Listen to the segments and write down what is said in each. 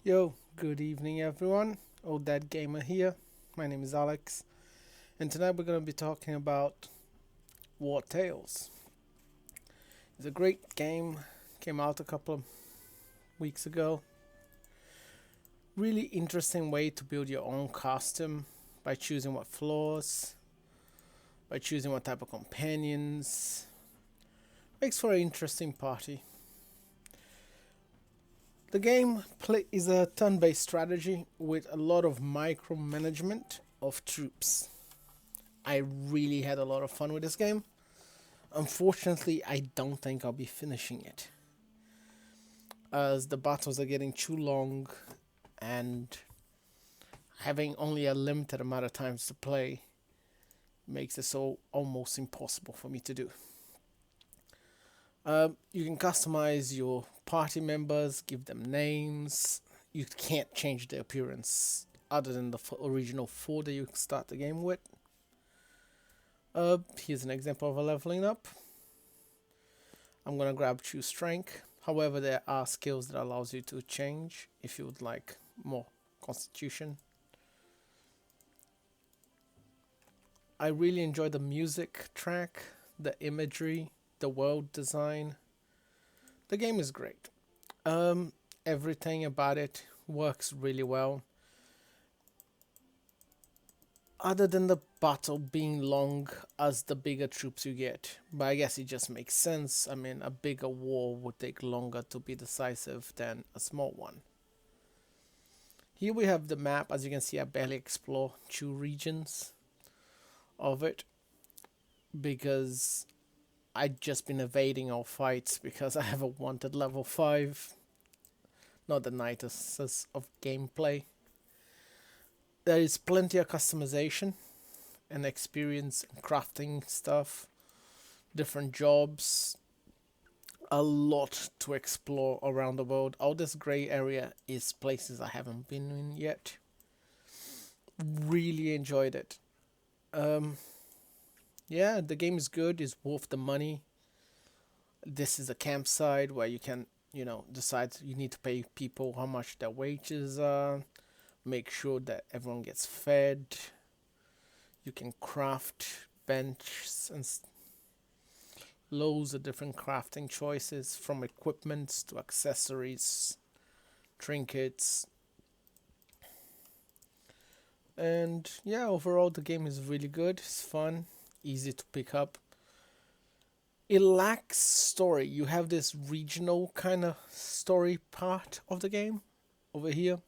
Yo, good evening everyone. Old Dad Gamer here. My name is Alex, and tonight we're going to be talking about Wartales. It's a great game, came out a couple of weeks ago. Really interesting way to build your own costume by choosing what floors, by choosing what type of companions. Makes for an interesting party. The game is a turn-based strategy with a lot of micromanagement of troops. I really had a lot of fun with this game. Unfortunately, I don't think I'll be finishing it, as the battles are getting too long and having only a limited amount of times to play makes it so almost impossible for me to do. You can customize your party members, give them names. You can't change their appearance other than the original four that you start the game with. Here's an example of a leveling up. I'm gonna grab choose strength. However, there are skills that allows you to change if you would like more constitution. I really enjoy the music track, the imagery, the world design. The game is great. Everything about it works really well. Other than the battle being long as the bigger troops you get, but I guess it just makes sense. I mean, a bigger war would take longer to be decisive than a small one. Here we have the map. As you can see, I barely explore two regions of it because I've just been evading all fights because I have a wanted level 5, not the nicest of gameplay. There is plenty of customization and experience in crafting stuff, different jobs, a lot to explore around the world. All this gray area is places I haven't been in yet. Really enjoyed it. Yeah, the game is good, it's worth the money. This is a campsite where you can, decide you need to pay people how much their wages are, make sure that everyone gets fed. You can craft benches and loads of different crafting choices, from equipment to accessories, trinkets. And yeah, overall the game is really good. It's fun, easy to pick up. It lacks story. You have this regional kind of story part of the game over here.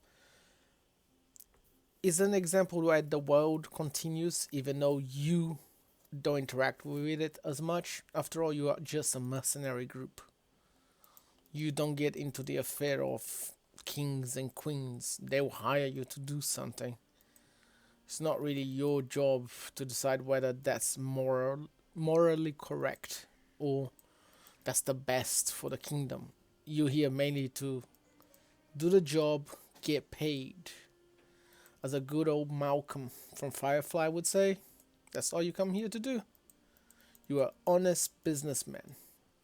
Is an example where the world continues even though you don't interact with it as much. After all, you are just a mercenary group. You don't get into the affair of kings and queens. They will hire you to do something. It's not really your job to decide whether that's morally correct or that's the best for the kingdom. You're here mainly to do the job, get paid. As a good old Malcolm from Firefly would say, that's all you come here to do. You are honest businessman.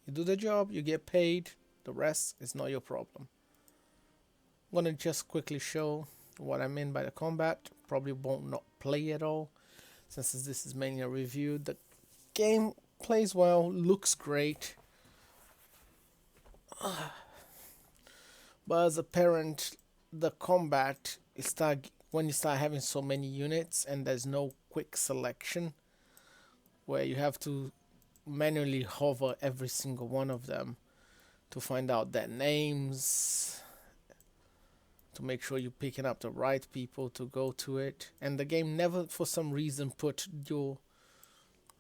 You do the job, you get paid, the rest is not your problem. I'm gonna just quickly show what I mean by the combat. Probably won't not play at all, since this is mainly a review. The game plays well, looks great. But as a parent, the combat is when you start having so many units and there's no quick selection where you have to manually hover every single one of them to find out their names, to make sure you're picking up the right people to go to it. And the game never for some reason put your,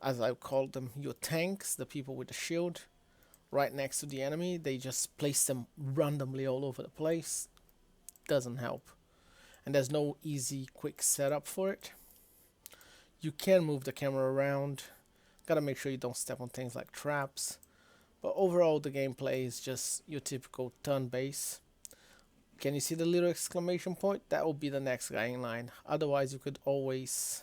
as I call them, your tanks, the people with the shield, right next to the enemy. They just place them randomly all over the place. Doesn't help. And there's no easy quick setup for it. You can move the camera around. Gotta make sure you don't step on things like traps. But overall the gameplay is just your typical turn-based. Can you see the little exclamation point? That will be the next guy in line. Otherwise you could always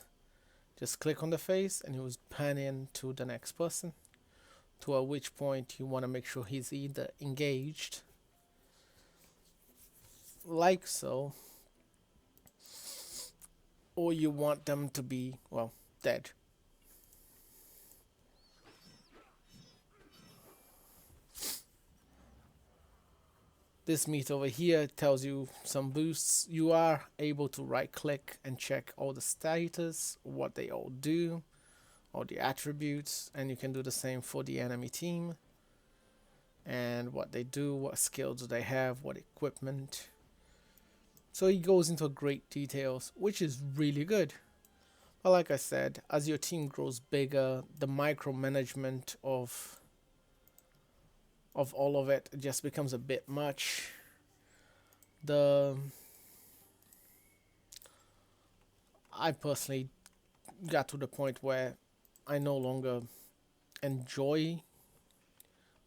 just click on the face and he was pan in to the next person. To at which point you want to make sure he's either engaged like so, or you want them to be, well, dead. This meat over here tells you some boosts. You are able to right click and check all the status, what they all do, all the attributes, and you can do the same for the enemy team and what they do, what skills they have, what equipment. So he goes into great details, which is really good. But like I said, as your team grows bigger, the micromanagement of all of it just becomes a bit much. The I personally got to the point where I no longer enjoy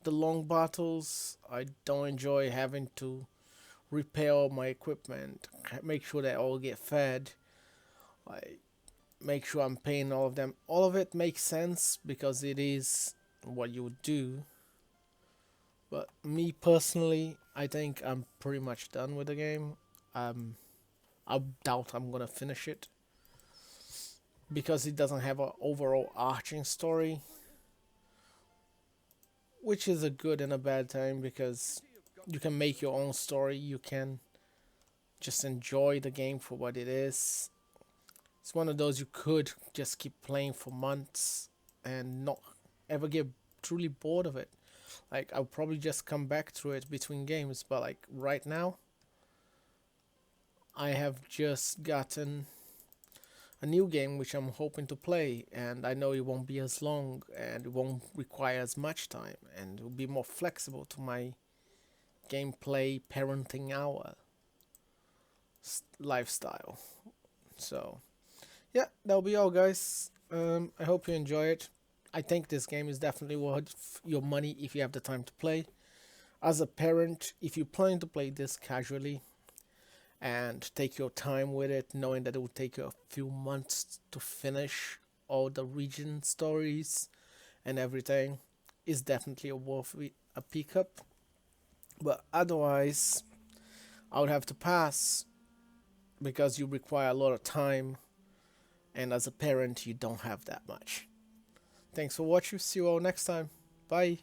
the long battles. I don't enjoy having to repair all my equipment, make sure they all get fed, like make sure I'm paying all of them. All of it makes sense because it is what you would do. But me personally, I think I'm pretty much done with the game. Um, I doubt I'm gonna finish it because it doesn't have an overall arching story, which is a good and a bad thing because you can make your own story. You can just enjoy the game for what it is. It's one of those you could just keep playing for months and not ever get truly bored of it. Like I'll probably just come back through it between games, but like right now, I have just gotten a new game which I'm hoping to play, and I know it won't be as long and it won't require as much time, and it will be more flexible to my gameplay parenting hour lifestyle. So yeah, that'll be all, guys. I hope you enjoy it. I think this game is definitely worth your money if you have the time to play. As a parent, if you plan to play this casually and take your time with it, knowing that it will take you a few months to finish all the region stories and everything, is definitely a worth a pick up. But otherwise, I would have to pass because you require a lot of time, and as a parent, you don't have that much. Thanks for watching. See you all next time. Bye.